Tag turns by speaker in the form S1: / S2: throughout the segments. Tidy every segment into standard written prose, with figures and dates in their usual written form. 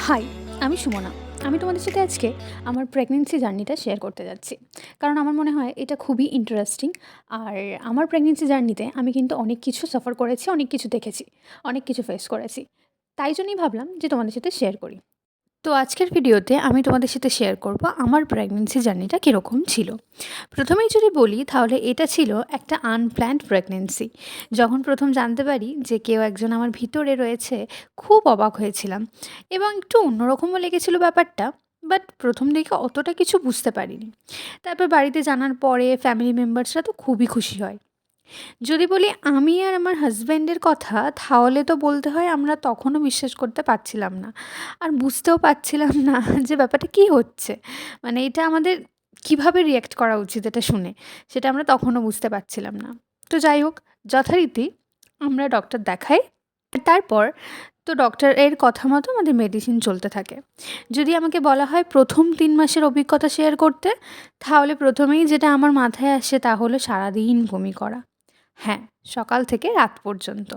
S1: High, আমি সুমনা। আমি তোমাদের সাথে আজকে আমার প্রেগনেন্সি জার্নিটা শেয়ার করতে যাচ্ছি। কারণ আমার মনে হয় এটা খুবই ইন্টারেস্টিং। আর আমার প্রেগনেন্সি জার্নিতে আমি কিন্তু অনেক কিছু সাফার করেছি, অনেক কিছু দেখেছি, অনেক কিছু ফেস করেছি। তাই জন্যই ভাবলাম যে তোমাদের সাথে শেয়ার করি। তো আজকের ভিডিওতে আমি তোমাদের সাথে শেয়ার করব আমার প্রেগনেন্সি জার্নিটা কীরকম ছিল। প্রথমেই যদি বলি তাহলে এটা ছিল একটা আনপ্ল্যান্ড প্রেগনেন্সি। যখন প্রথম জানতে পারি যে কেউ একজন আমার ভিতরে রয়েছে, খুব অবাক হয়েছিলাম এবং একটু অন্যরকমও লেগেছিল ব্যাপারটা। বাট প্রথম দিকে অতটা কিছু বুঝতে পারিনি। তারপর বাড়িতে জানার পরে ফ্যামিলি মেম্বার্সরা তো খুবই খুশি হয়। যদি বলি আমি আর আমার হাসব্যান্ডের কথা, তাহলে তো বলতে হয় আমরা তখনও বিশ্বাস করতে পারছিলাম না। আর বুঝতেও পারছিলাম না যে ব্যাপারটা কী হচ্ছে। মানে এটা আমাদের কীভাবে রিঅ্যাক্ট করা উচিত এটা শুনে, সেটা আমরা তখনও বুঝতে পারছিলাম না। তো যাই হোক, যথারীতি আমরা ডক্টর দেখাই। তারপর তো ডক্টরের কথা মতো আমাদের মেডিসিন চলতে থাকে। যদি আমাকে বলা হয় প্রথম ৩ মাসের অভিজ্ঞতা শেয়ার করতে, তাহলে প্রথমেই যেটা আমার মাথায় আসে তা হলো সারাদিন বমি করা। হ্যাঁ, সকাল থেকে রাত পর্যন্ত।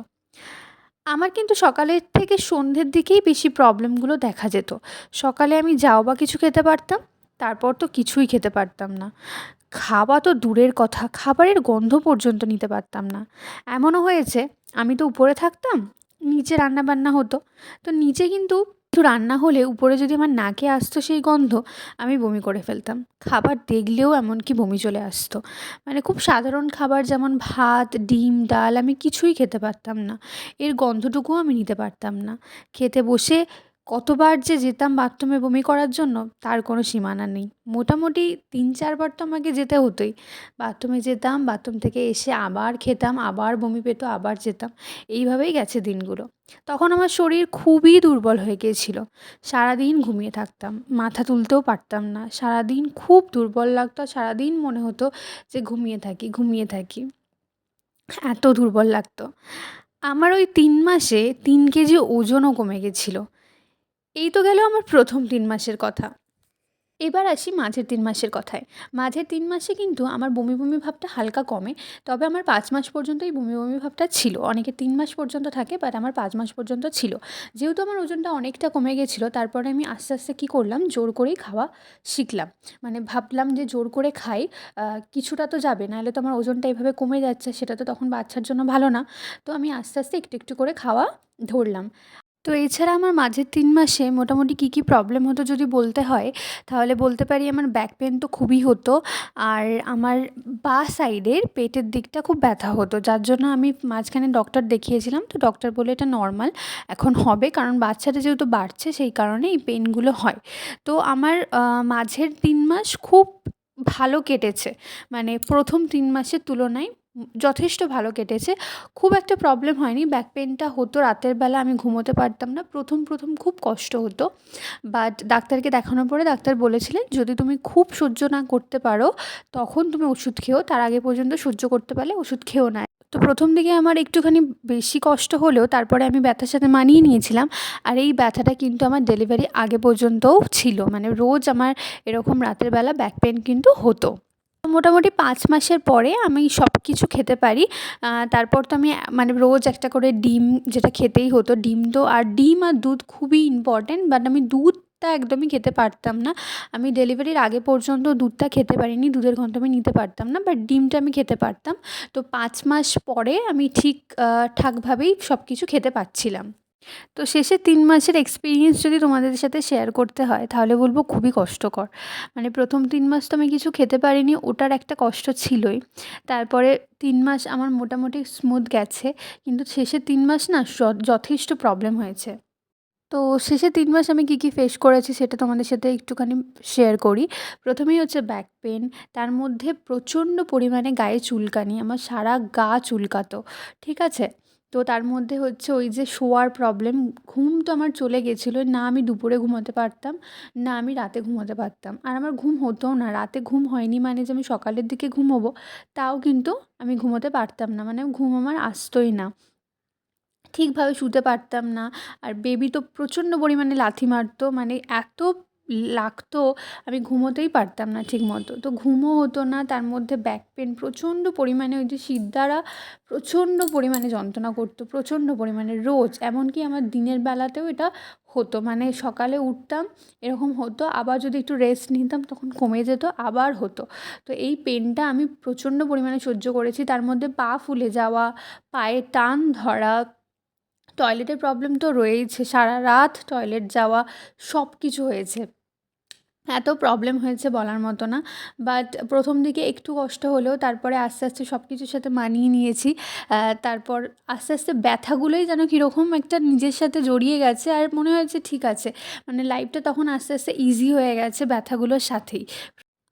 S1: আমার কিন্তু সকালের থেকে সন্ধ্যের দিকেই বেশি প্রবলেমগুলো দেখা যেত। সকালে আমি যাও বা কিছু খেতে পারতাম, তারপর তো কিছুই খেতে পারতাম না। খাওয়া তো দূরের কথা, খাবারের গন্ধ পর্যন্ত নিতে পারতাম না। এমনও হয়েছে, আমি তো উপরে থাকতাম, নিচে রান্নাবান্না হতো। তো নিচে কিন্তু একটু রান্না হলে উপরে যদি আমার নাকে আসতো সেই গন্ধ, আমি বমি করে ফেলতাম। খাবার দেখলেও এমনকি বমি চলে আসতো। মানে খুব সাধারণ খাবার যেমন ভাত, ডিম, ডাল আমি কিছুই খেতে পারতাম না। এর গন্ধটুকুও আমি নিতে পারতাম না। খেতে বসে কতবার যে যেতাম বাথরুমে বমি করার জন্য তার কোনো সীমানা নেই। মোটামুটি ৩-৪ বার তো আমাকে যেতে হতোই। বাথরুমে যেতাম, বাথরুম থেকে এসে আবার খেতাম, আবার বমি পেত, আবার যেতাম। এইভাবেই গেছে দিনগুলো। তখন আমার শরীর খুবই দুর্বল হয়ে গিয়েছিল। সারাদিন ঘুমিয়ে থাকতাম, মাথা তুলতেও পারতাম না। সারাদিন খুব দুর্বল লাগতো, সারাদিন মনে হতো যে ঘুমিয়ে থাকি, ঘুমিয়ে থাকি। এত দুর্বল লাগতো। আমার ওই ৩ মাসে ৩ কেজি ওজনও কমে গেছিল। এই তো গেল আমার প্রথম ৩ মাসের কথা। এবার আসি মাঝের ৩ মাসের কথায়। মাঝের ৩ মাসে কিন্তু আমার বমি, বমি ভাবটা হালকা কমে। তবে আমার ৫ মাস পর্যন্ত এই বমি, বমি ভাবটা ছিল। অনেকের ৩ মাস পর্যন্ত থাকে, বাট আমার ৫ মাস পর্যন্ত ছিল। যেহেতু আমার ওজনটা অনেকটা কমে গেছিল, তারপরে আমি আস্তে, আস্তে কী করলাম, জোর করেই খাওয়া শিখলাম। মানে ভাবলাম যে জোর করে খাই, কিছুটা তো যাবে, নাহলে তো আমার ওজনটা এভাবে কমে যাচ্ছে, সেটা তো তখন বাচ্চার জন্য ভালো না। তো আমি আস্তে, আস্তে একটু, একটু করে খাওয়া ধরলাম। তো এছাড়া আমার মাঝের ৩ মাসে মোটামুটি কী, কী প্রবলেম হতো যদি বলতে হয়, তাহলে বলতে পারি আমার ব্যাক পেন তো খুবই হতো। আর আমার বাঁ সাইডের পেটের দিকটা খুব ব্যথা হতো। যার জন্য আমি মাঝখানে ডক্টর দেখিয়েছিলাম। তো ডক্টর বলল এটা নরমাল, এখন হবে, কারণ বাচ্চাটা যেহেতু বাড়ছে সেই কারণে এই পেইনগুলো হয়। তো আমার মাঝের ৩ মাস খুব ভালো কেটেছে। মানে প্রথম ৩ মাসের তুলনায় যথেষ্ট ভালো কেটেছে। খুব একটা প্রবলেম হয়নি। ব্যাক পেইনটা হতো রাতের বেলা, আমি ঘুমোতে পারতাম না। প্রথম, প্রথম খুব কষ্ট হতো। বাট ডাক্তারকে দেখানোর পরে ডাক্তার বলেছিলেন, "যদি তুমি খুব সহ্য না করতে পারো, তখন তুমি ওষুধ খেও। তার আগে পর্যন্ত সহ্য করতে পারলে ওষুধ খেও না।" তো প্রথম দিকে আমার একটুখানি বেশি কষ্ট হলেও তারপরে আমি ব্যথার সাথে মানিয়ে নিয়েছিলাম। আর এই ব্যথাটা কিন্তু আমার ডেলিভারির আগে পর্যন্তও ছিল। মানে রোজ আমার এরকম রাতের বেলা ব্যাক পেইন কিন্তু হতো। মোটামুটি ৫ মাসের পরে আমি সব কিছু খেতে পারি। তারপর তো আমি মানে রোজ একটা করে ডিম, যেটা খেতেই হতো। ডিম আর দুধ খুবই ইম্পর্ট্যান্ট, বাট আমি দুধটা একদমই খেতে পারতাম না। আমি ডেলিভারির আগে পর্যন্ত দুধটা খেতে পারিনি, দুধের গন্ধ আমি নিতে পারতাম না, বাট ডিমটা আমি খেতে পারতাম। তো ৫ মাস পরে আমি ঠিক ঠাকভাবেই সব কিছু খেতে পারছিলাম। তো শেষের ৩ মাসের এক্সপেরিয়েন্স যদি তোমাদের সাথে শেয়ার করতে হয়, তাহলে বলব খুবই কষ্টকর। মানে প্রথম ৩ মাস তো আমি কিছু খেতে পারিনি, ওটার একটা কষ্ট ছিলই। তারপরে ৩ মাস আমার মোটামুটি স্মুথ গেছে। কিন্তু শেষের ৩ মাস না যথেষ্ট প্রবলেম হয়েছে। তো শেষের ৩ মাস আমি কী, কী ফেস করেছি সেটা তোমাদের সাথে একটুখানি শেয়ার করি। প্রথমেই হচ্ছে ব্যাক পেন, তার মধ্যে প্রচণ্ড পরিমাণে গায়ে চুলকানি, আমার সারা গা চুলকাতো। ঠিক আছে? তো তার মধ্যে হচ্ছে ওই যে শোয়ার প্রবলেম, ঘুম তো আমার চলে গেছিলো। না আমি দুপুরে ঘুমোতে পারতাম, না আমি রাতে ঘুমোতে পারতাম। আর আমার ঘুম হতোও না। রাতে ঘুম হয়নি মানে যে আমি সকালের দিকে ঘুমোবো, তাও কিন্তু আমি ঘুমোতে পারতাম না। মানে ঘুম আমার আসতোই না। ঠিকভাবে শুতে পারতাম না। আর বেবি তো প্রচণ্ড পরিমাণে লাথি মারতো। মানে এত লাগতো, আমি ঘুমোতেই পারতাম না ঠিকমতো। তো ঘুমও হতো না, তার মধ্যে ব্যাক পেন প্রচণ্ড পরিমাণে, ওই যে শিরদাঁড়া প্রচণ্ড পরিমাণে যন্ত্রণা করতো, প্রচণ্ড পরিমাণে রোজ। এমনকি আমার দিনের বেলাতেও এটা হতো, মানে সকালে উঠতাম এরকম হতো, আবার যদি একটু রেস্ট নিতাম তখন কমে যেত, আবার হতো। তো এই পেনটা আমি প্রচণ্ড পরিমাণে সহ্য করেছি। তার মধ্যে পা ফুলে যাওয়া, পায়ে টান ধরা, টয়লেটের প্রবলেম তো রয়েইছে, সারারাত টয়লেট যাওয়া, সব কিছু হয়েছে। এত প্রবলেম হয়েছে বলার মতো না। বাট প্রথম দিকে একটু কষ্ট হলেও তারপরে আস্তে, আস্তে সব কিছুর সাথে মানিয়ে নিয়েছি। তারপর আস্তে, আস্তে ব্যথাগুলোই যেন কীরকম একটা নিজের সাথে জড়িয়ে গেছে, আর মনে হয়েছে ঠিক আছে। মানে লাইফটা তখন আস্তে, আস্তে ইজি হয়ে গেছে ব্যথাগুলোর সাথেই।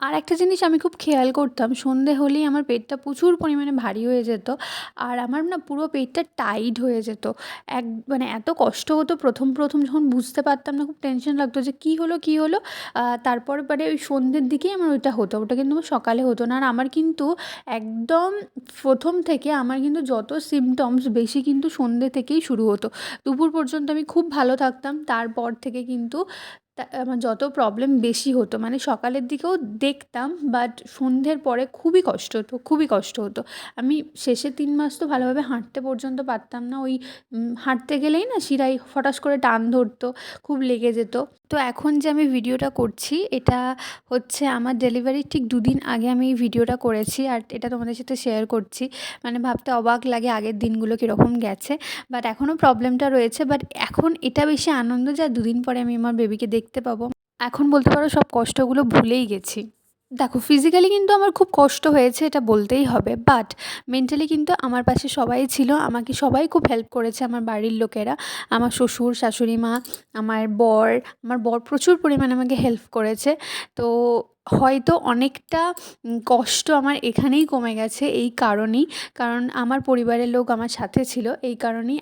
S1: আর একটা জিনিস আমি খুব খেয়াল করতাম, সন্ধে হলেই আমার পেটটা প্রচুর পরিমাণে ভারী হয়ে যেত, আর আমার না পুরো পেটটা টাইট হয়ে যেত। মানে এত কষ্ট হতো প্রথম, প্রথম যখন বুঝতে পারতাম না, খুব টেনশন লাগতো যে কী হলো, কী হলো? তারপরে পরে ওই সন্ধ্যের দিকেই আমার ওইটা হতো। ওটা কিন্তু আমার সকালে হতো না। আর আমার কিন্তু একদম প্রথম থেকে আমার কিন্তু যত সিম্পটমস বেশি কিন্তু সন্ধ্যে থেকেই শুরু হতো। দুপুর পর্যন্ত আমি খুব ভালো থাকতাম। তারপর থেকে কিন্তু আমার যত প্রবলেম বেশি হতো, মানে সকালের দিকেও দেখতাম, বাট সন্ধ্যের পরে খুবই কষ্ট হতো, খুবই কষ্ট হতো। আমি শেষের 3 মাস তো ভালোভাবে হাঁটতে পর্যন্ত পারতাম না। ওই হাঁটতে গেলেই না শিরায় ফটাস করে টান ধরতো, খুব লেগে যেত। তো এখন যে আমি ভিডিওটা করছি, এটা হচ্ছে আমার ডেলিভারির ঠিক 2 দিন আগে আমি এই ভিডিওটা করেছি, আর এটা তোমাদের সাথে শেয়ার করছি। মানে ভাবতে অবাক লাগে আগের দিনগুলো কীরকম গেছে। বাট এখনও প্রবলেমটা রয়েছে, বাট এখন এটা বেশি আনন্দ যে আর 2 দিন পরে আমি আমার বেবিকে দেখতে পাবো। এখন বলতে পারো সব কষ্টগুলো ভুলেই গেছি। দেখো, ফিজিক্যালি কিন্তু আমার খুব কষ্ট হয়েছে, এটা বলতেই হবে। বাট মেন্টালি কিন্তু আমার পাশে সবাই ছিল। আমাকে সবাই খুব হেল্প করেছে, আমার বাড়ির লোকেরা। আমার শ্বশুর, শাশুড়ি মা, আমার বর প্রচুর পরিমাণে আমাকে হেল্প করেছে। তো হয়তো অনেকটা কষ্ট আমার এখানেই কমে গেছে এই কারণেই। কারণ আমার পরিবারের লোক আমার সাথে ছিল। এই কারণেই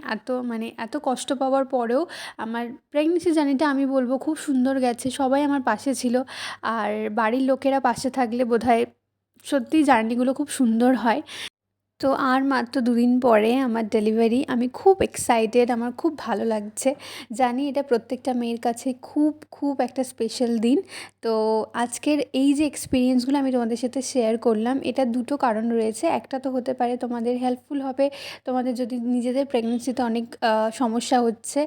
S1: এত কষ্ট পাওয়ার পরেও আমার প্রেগনেন্সি জার্নিটা আমি বলব খুব সুন্দর গেছে। সবাই আমার পাশে ছিল। আর বাড়ির লোকেরা পাশে থাকলে বোধহয় সত্যিই জার্নিগুলো খুব সুন্দর হয়। তো আর মাত্র 2 দিন পরে আমার ডেলিভারি। আমি খুব এক্সাইটেড, আমার খুব ভালো লাগছে। জানি এটা প্রত্যেকটা মেয়ের কাছে খুব, খুব একটা স্পেশাল দিন। তো আজকের এই যে এক্সপেরিয়েন্সগুলো আমি তোমাদের সাথে শেয়ার করলাম, এটার 2টো কারণ রয়েছে। একটা তো হতে পারে তোমাদের হেল্পফুল হবে, তোমাদের যদি নিজেদের প্রেগনেন্সিতে অনেক সমস্যা হচ্ছে,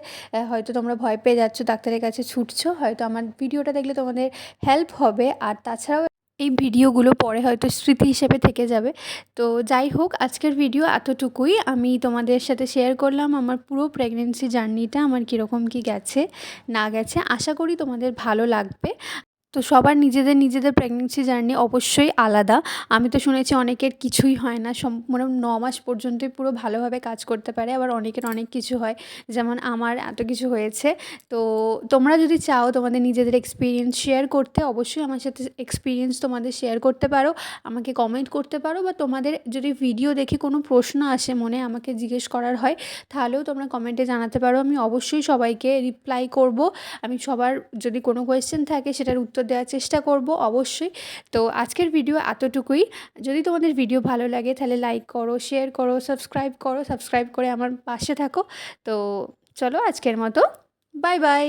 S1: হয়তো তোমরা ভয় পেয়ে যাচ্ছ, ডাক্তারের কাছে ছুটছো, হয়তো আমার ভিডিওটা দেখলে তোমাদের হেল্প হবে। আর তাছাড়াও এই ভিডিওগুলো পরে হয়তো স্মৃতি হিসেবে থেকে যাবে। তো যাই হোক, আজকের ভিডিও এতটুকুই। আমি তোমাদের সাথে শেয়ার করলাম আমার পুরো প্রেগনেন্সি জার্নিটা, আমার কীরকম কী গেছে না গেছে। আশা করি তোমাদের ভালো লাগবে। তো সবার নিজেদের, নিজেদের প্রেগনেন্সি জার্নি অবশ্যই আলাদা। আমি তো শুনেছি অনেকের কিছুই হয় না, মানে 9 মাস পর্যন্তই পুরো ভালোভাবে কাজ করতে পারে। আবার অনেকের অনেক কিছু হয়, যেমন আমার এত কিছু হয়েছে। তো তোমরা যদি চাও তোমাদের নিজেদের এক্সপিরিয়েন্স শেয়ার করতে, অবশ্যই আমার সাথে এক্সপিরিয়েন্স তোমাদের শেয়ার করতে পারো, আমাকে কমেন্ট করতে পারো, বা তোমাদের যদি ভিডিও দেখে কোনো প্রশ্ন আসে মনে, আমাকে জিজ্ঞেস করার হয়, তাহলেও তোমরা কমেন্টে জানাতে পারো। আমি অবশ্যই সবাইকে রিপ্লাই করব। আমি সবার যদি কোনো কোয়েশ্চেন থাকে সেটার উত্তর দেওয়ার চেষ্টা করব অবশ্যই। তো আজকের ভিডিও এতটুকুই। যদি তোমাদের ভিডিও ভালো লাগে তাহলে লাইক করো, শেয়ার করো, সাবস্ক্রাইব করে আমার পাশে থাকো। তো চলো আজকের মতো বাই বাই।